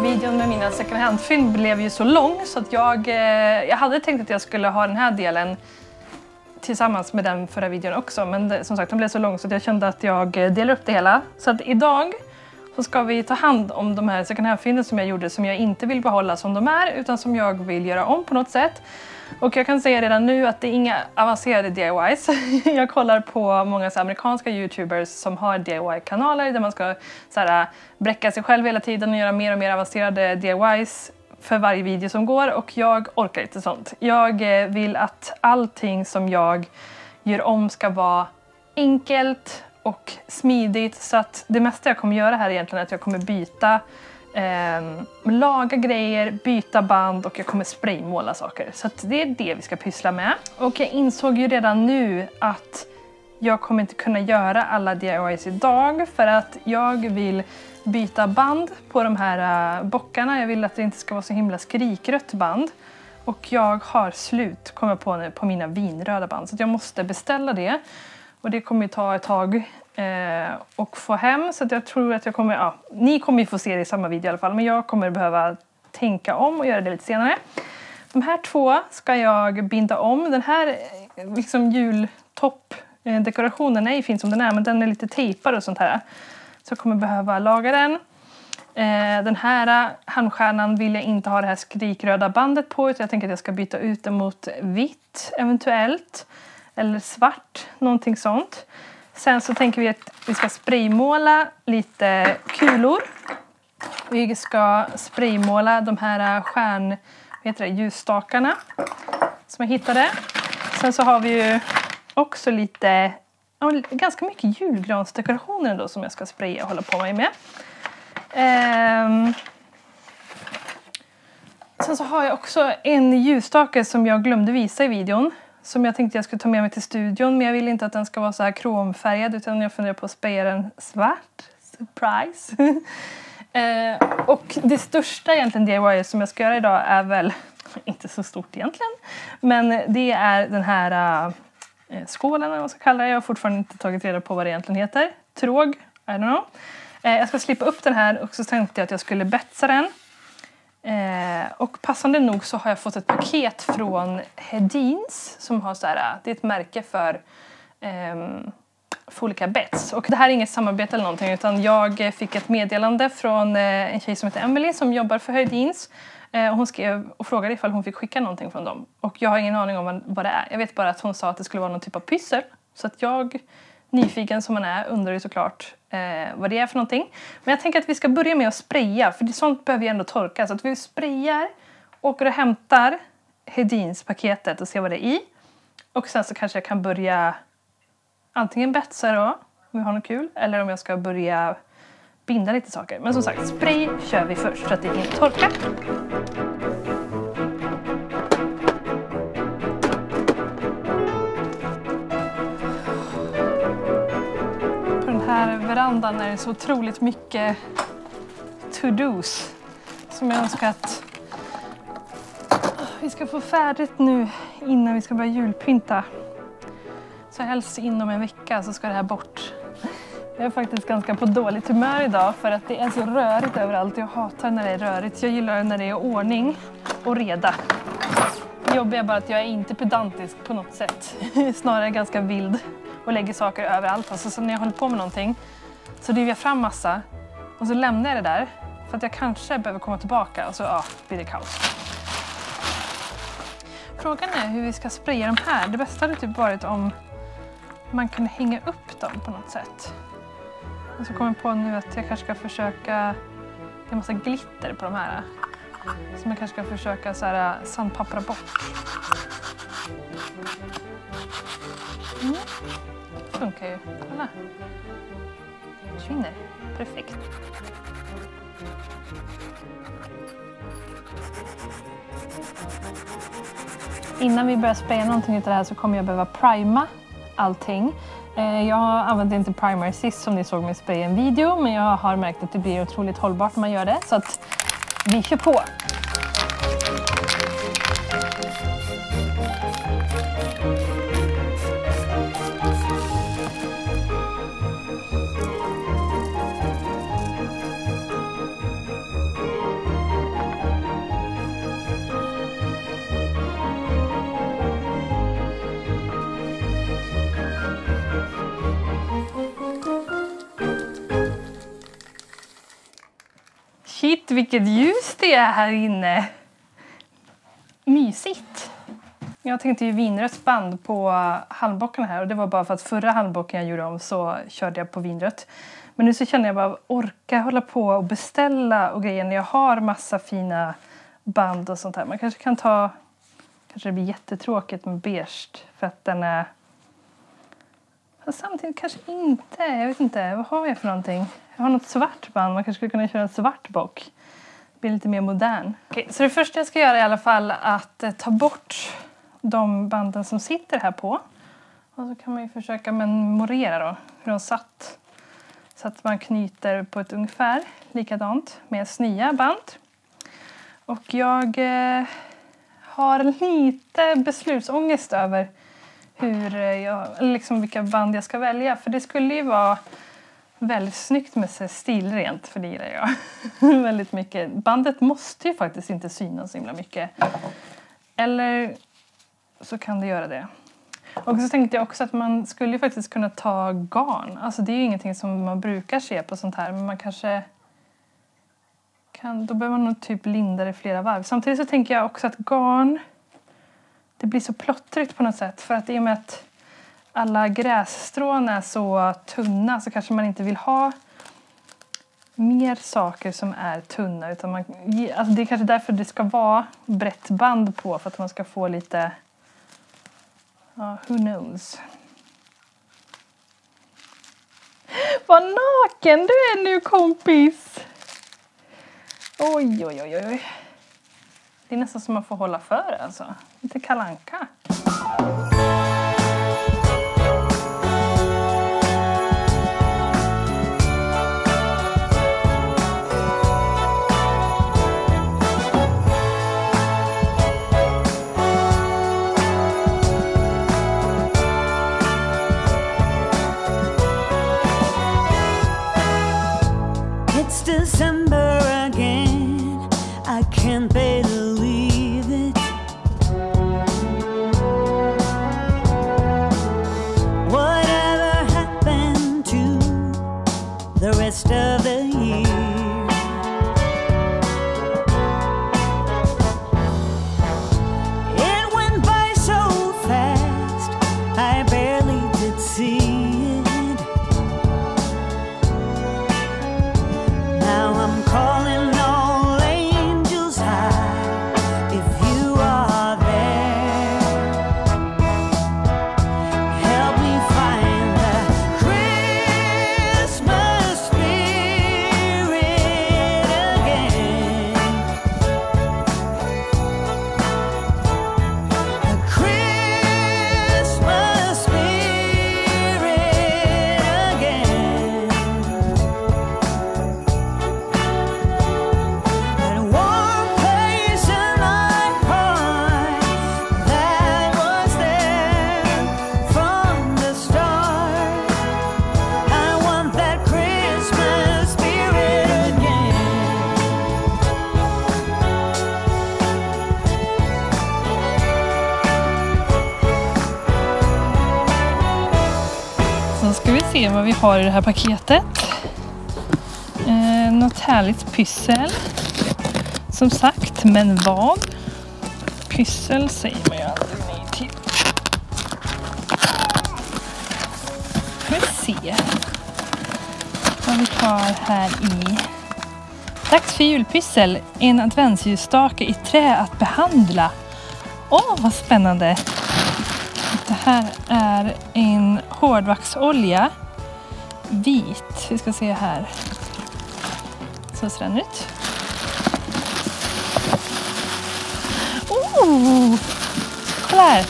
videon med mina second hand-fynd blev ju så lång så att jag hade tänkt att jag skulle ha den här delen tillsammans med den förra videon också, men som sagt den blev så lång så att jag kände att jag delar upp det hela. Så att idag så ska vi ta hand om de här second hand-fynden som jag gjorde som jag inte vill behålla som de är utan som jag vill göra om på något sätt. Och jag kan säga redan nu att det är inga avancerade DIYs. Jag kollar på många så amerikanska YouTubers som har DIY-kanaler där man ska så här, bräcka sig själv hela tiden och göra mer och mer avancerade DIYs för varje video som går, och jag orkar inte sånt. Jag vill att allting som jag gör om ska vara enkelt och smidigt, så att det mesta jag kommer göra här egentligen är att jag kommer byta laga grejer, byta band och jag kommer spraymåla saker. Så att det är det vi ska pyssla med. Och jag insåg ju redan nu att jag kommer inte kunna göra alla DIYs idag för att jag vill byta band på de här bockarna. Jag vill att det inte ska vara så himla skrikrött band. Och jag har slut, kommer jag på nu, på mina vinröda band. Så att jag måste beställa det. Och det kommer ju ta ett tag och få hem. Så att jag tror att jag kommer, ni kommer ju få se det i samma video i alla fall. Men jag kommer behöva tänka om och göra det lite senare. De här två ska jag binda om. Den här liksom jultoppdekorationen är fin som den är, men den är lite tejpad och sånt här. Så jag kommer behöva laga den. Den här handstjärnan vill jag inte ha det här skrikröda bandet på, utan jag tänker att jag ska byta ut det mot vitt eventuellt. Eller svart, någonting sånt. Sen så tänker vi att vi ska spraymåla lite kulor. Vi ska spraymåla de här ljusstakarna som jag hittade. Sen så har vi ju också lite, ganska mycket julgransdekorationer ändå som jag ska spraya och hålla på mig med. Sen så har jag också en ljusstake som jag glömde visa i videon. Som jag tänkte jag skulle ta med mig till studion. Men jag vill inte att den ska vara så här kromfärgad. Utan jag funderar på att spraya den svart. Surprise! Och det största egentligen DIY som jag ska göra idag är väl inte så stort egentligen. Men det är den här skålen eller vad man ska kalla det. Jag har fortfarande inte tagit reda på vad det egentligen heter. Tråg, I don't know. Jag ska slippa upp den här och så tänkte jag att jag skulle betsa den. Och passande nog så har jag fått ett paket från Hedins som har så här, det är ett märke för olika bets. Och det här är inget samarbete eller någonting, utan jag fick ett meddelande från en tjej som heter Emily som jobbar för Hedins. Och hon skrev och frågade ifall hon fick skicka någonting från dem. Och jag har ingen aning om vad det är. Jag vet bara att hon sa att det skulle vara någon typ av pyssel. Så att jag, nyfiken som man är, undrar ju såklart vad det är för någonting. Men jag tänker att vi ska börja med att spraya. För sånt behöver ju ändå torka. Så att vi sprayar, åker och hämtar Hedins paketet och ser vad det är i. Och sen så kanske jag kan börja antingen betsa då, om vi har något kul. Eller om jag ska börja binda lite saker. Men som sagt, spray kör vi först så att det inte torkar. På den här verandan är det så otroligt mycket to-dos som jag önskar att vi ska få färdigt nu innan vi ska börja julpynta. Så helst inom en vecka så ska det här bort. Jag är faktiskt ganska på dåligt humör idag för att det är så rörigt överallt. Jag hatar när det är rörigt. Jag gillar när det är ordning och reda. Det jobbiga är bara att jag är inte pedantisk på något sätt. Snarare ganska vild och lägger saker överallt. Alltså, så när jag håller på med någonting så driver jag fram massa och så lämnar jag det där. För att jag kanske behöver komma tillbaka och så blir det kaos. Frågan är hur vi ska spraya de här. Det bästa hade typ varit om man kunde hänga upp dem på något sätt. Och så kommer jag på nu att jag kanske ska försöka, det är en massa glitter på de här. Som jag kanske ska försöka så här sandpappra bort. Funkar ju. Kolla. Försvinner. Perfekt. Innan vi börjar spraya någonting utav det här så kommer jag behöva prima allting. Jag använde inte primer sist som ni såg mig spraya i en video, men jag har märkt att det blir otroligt hållbart när man gör det, så att vi kör på. Shit, vilket ljus det är här inne. Mysigt. Jag tänkte ju vinrött band på halmbocken här. Och det var bara för att förra halmbocken jag gjorde om så körde jag på vinrött. Men nu så känner jag bara orka hålla på och beställa och grejer när jag har massa fina band och sånt här. Man kanske kan ta... Kanske det blir jättetråkigt med beige för att den är... Fast samtidigt kanske inte. Jag vet inte. Vad har jag för någonting? Jag har något svart band. Man kanske skulle kunna köra en svart bock. Det blir lite mer modern. Okej, så det första jag ska göra är i alla fall att ta bort de banden som sitter här på. Och så kan man ju försöka memorera då hur de satt. Så att man knyter på ett ungefär likadant med nya band. Och jag har lite beslutsångest över vilka band jag ska välja. För det skulle ju vara väldigt snyggt med sig stilrent, för det gillar jag väldigt mycket. Bandet måste ju faktiskt inte synas så himla mycket. Eller så kan det göra det. Och så tänkte jag också att man skulle ju faktiskt kunna ta garn. Alltså det är ju ingenting som man brukar se på sånt här. Men man kanske kan... Då behöver man nog typ linda det flera varv. Samtidigt så tänker jag också att garn... Det blir så plottrigt på något sätt. För att i och med att alla grässtrån är så tunna så kanske man inte vill ha mer saker som är tunna. Utan alltså det är kanske därför det ska vara brett band på. För att man ska få lite... Ja, who knows. Vad naken du är nu, kompis. Oj, oj, oj, oj. Det är nästan som man får hålla för, alltså. Lite Kalle Anka. December again, I can't believe it. Whatever happened to the rest of the year? It went by so fast, I barely did see it. Now I'm calling all angels high, if you are there. Help me find the Christmas spirit again. The Christmas spirit again. That warm place in my heart that was there from the start. I want that Christmas spirit again. Så ska vi se vad vi har i det här paketet. Något härligt pyssel. Som sagt, men vad? Pyssel säger man ju aldrig nej till. Får vi se vad vi har här i. Dags för julpyssel. En adventsljusstake i trä att behandla. Åh, vad spännande. Det här är en hårdvaxolja. Vit. Vi ska se här. Så ser den ut. Oh! Kolla här.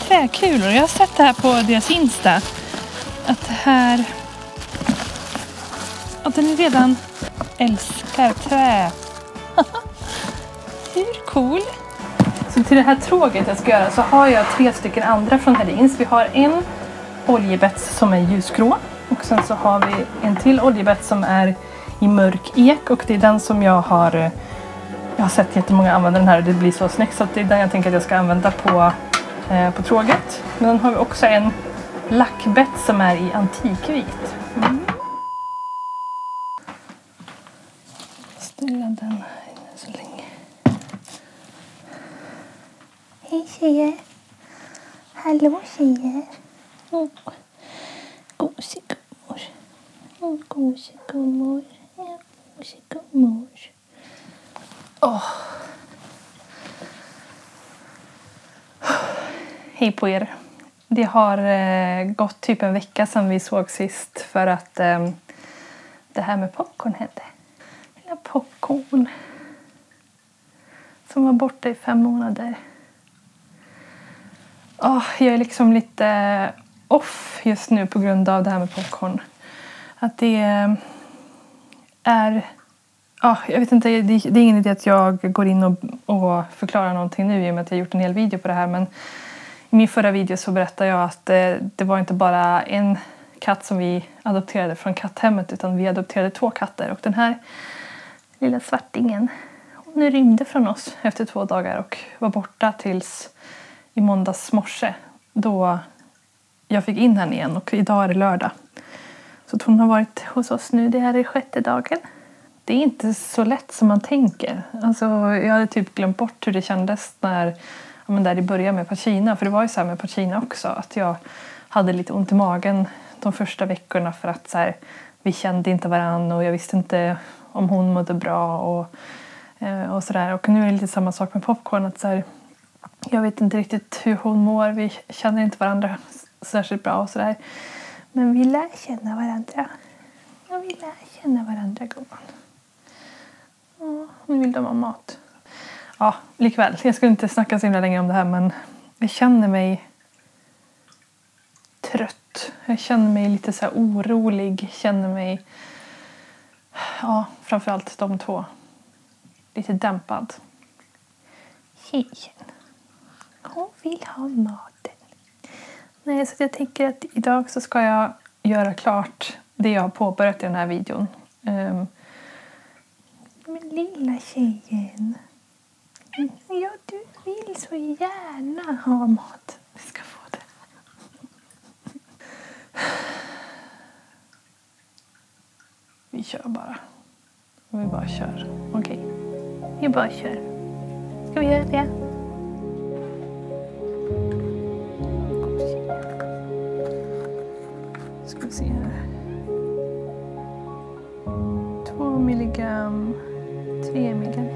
Träkulor. Jag har sett det här på deras Insta. Att det här... Att den redan älskar trä. Hur cool? Så till det här tråget jag ska göra så har jag 3 stycken andra från Hedins. Vi har en oljebets som är ljusgrå. Och sen så har vi en till oljebets som är i mörk ek. Och det är den som jag har sett jättemånga använda den här. Och det blir så snyggt så att det är den jag tänker att jag ska använda på tråget. Men den har vi också en lackbett som är i antikvit. Mm. gillar den här inne så länge. Hej tjejer. Hallå tjejer. Gosigummor. Gosigummor. Ja, gosigummor. Hej på er. Det har gått typ en vecka sedan vi såg sist för att det här med popcorn hände. Lilla popcorn som var borta i 5 månader. Jag är liksom lite off just nu på grund av det här med popcorn. Att det är... jag vet inte, det är ingen idé att jag går in och förklarar någonting nu i och med att jag gjort en hel video på det här. Men i min förra video så berättade jag att det var inte bara en katt som vi adopterade från katthemmet utan vi adopterade 2 katter. Och den här lilla svartingen, hon rymde från oss efter 2 dagar och var borta tills i måndags morse då jag fick in henne igen och idag är det lördag. Så att hon har varit hos oss nu, det här är 6:e dagen. Det är inte så lätt som man tänker. Alltså, jag hade typ glömt bort hur det kändes när där i början med Pacina. För det var ju så här med Pacina också. Att jag hade lite ont i magen de första veckorna. För att så här, vi kände inte varandra. Och jag visste inte om hon mådde bra. Och sådär. Och nu är det lite samma sak med popcorn. Att så här, jag vet inte riktigt hur hon mår. Vi känner inte varandra särskilt bra och sådär. Men vi lär känna varandra. Ja, vi lär känna varandra, gumman. Nu vill de ha mat. Ja, likväl. Jag skulle inte snacka så himla länge om det här, men jag känner mig trött. Jag känner mig lite så här orolig. Känner mig, framförallt de 2. Lite dämpad. Tjejen. Hon vill ha maten. Nej, så jag tänker att idag så ska jag göra klart det jag har påbörjat i den här videon. Men lilla tjejen. Ja, du vill så gärna ha mat. Vi ska få det. Vi kör bara. Vi bara kör. Okej. Vi bara kör. Ska vi göra det? Ska vi se här. 2 milligram. 3 milligram.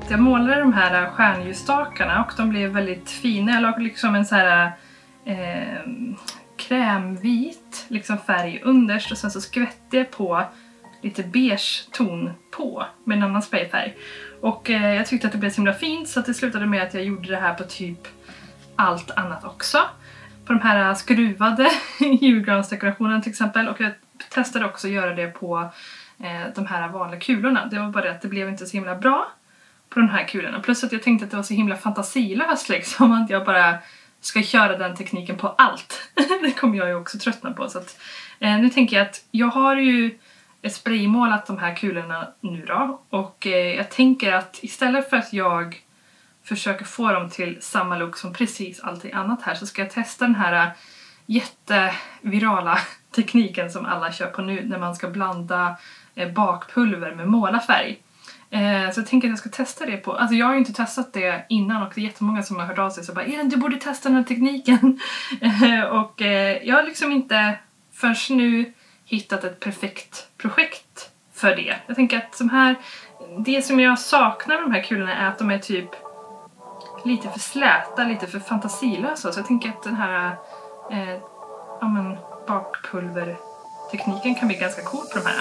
Jag målade de här stjärnljusstakarna och de blev väldigt fina. Jag la liksom en så här krämvit liksom färg underst och sen så skvätte jag på lite beige ton på med en annan sprayfärg. Och jag tyckte att det blev så himla fint så att det slutade med att jag gjorde det här på typ allt annat också. På de här skruvade julgransdekorationerna till exempel. Och jag testade också att göra det på de här vanliga kulorna. Det var bara det att det blev inte så himla bra på de här kulorna. Plus att jag tänkte att det var så himla fantasilöst liksom. Att jag bara ska köra den tekniken på allt. Det kommer jag ju också tröttna på. Så att, nu tänker jag att jag har ju spraymålat de här kulorna nu då. Och jag tänker att istället för att jag försöker få dem till samma look som precis allting annat här så ska jag testa den här jättevirala tekniken som alla kör på nu när man ska blanda bakpulver med målarfärg. Så jag tänker att jag ska testa det på... Alltså jag har ju inte testat det innan och det är jättemånga som har hört av sig så bara du borde testa den här tekniken. Och jag har liksom inte först nu hittat ett perfekt projekt för det. Jag tänker att det som jag saknar med de här kulorna är att de är typ lite för släta, lite för fantasilösa. Så jag tänker att den här bakpulvertekniken kan bli ganska cool på de här.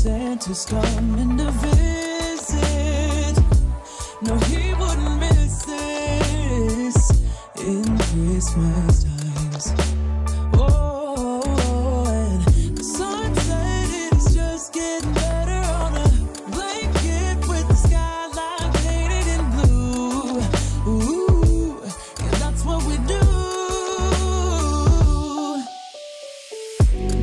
Santa's coming to visit. No, he wouldn't miss this in Christmas times. Oh, and the sun said it's just getting better on a blanket with the skyline painted in blue. Ooh, yeah, that's what we do.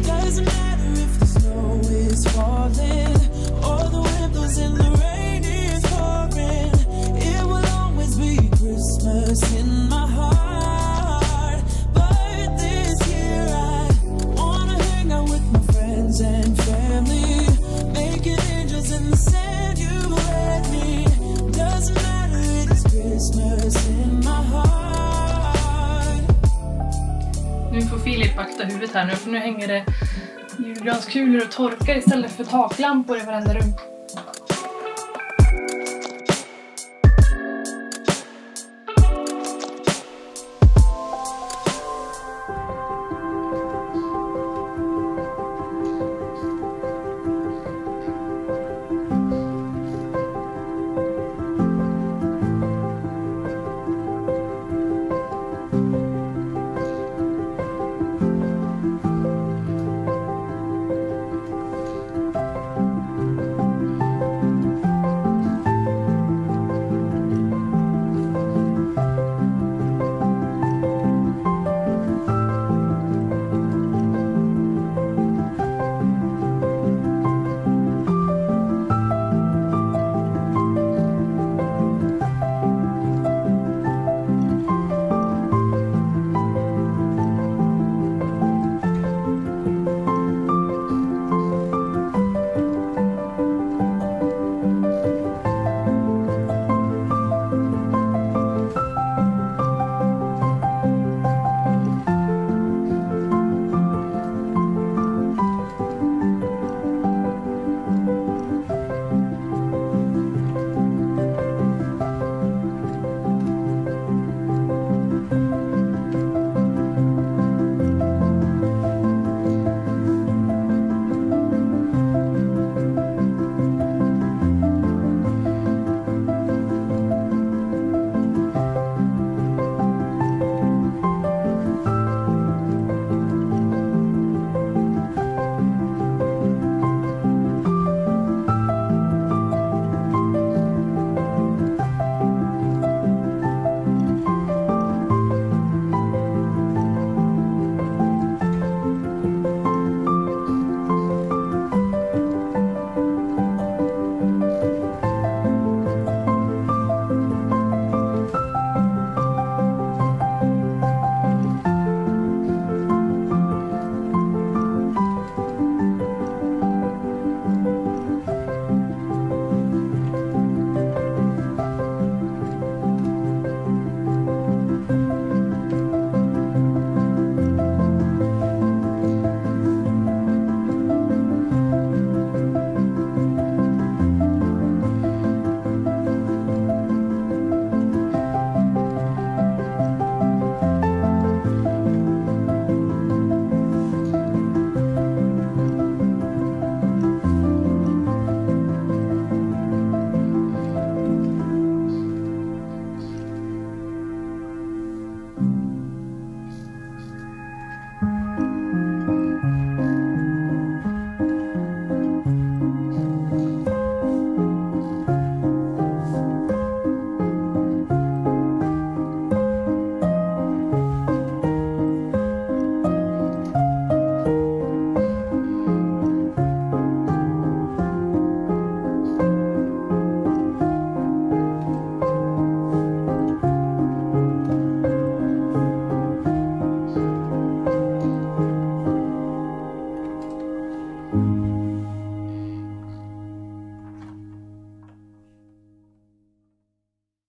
Doesn't matter if the snow is falling or the wind blows and the rain is pouring. It will always be Christmas in my heart. But this year I wanna hang out with my friends and family, making angels in the sand. You let me. Doesn't matter, it's Christmas in my heart. Nu får Filip akta huvudet här nu för nu hänger det julgranskulor och torkar istället för taklampor i varenda rum.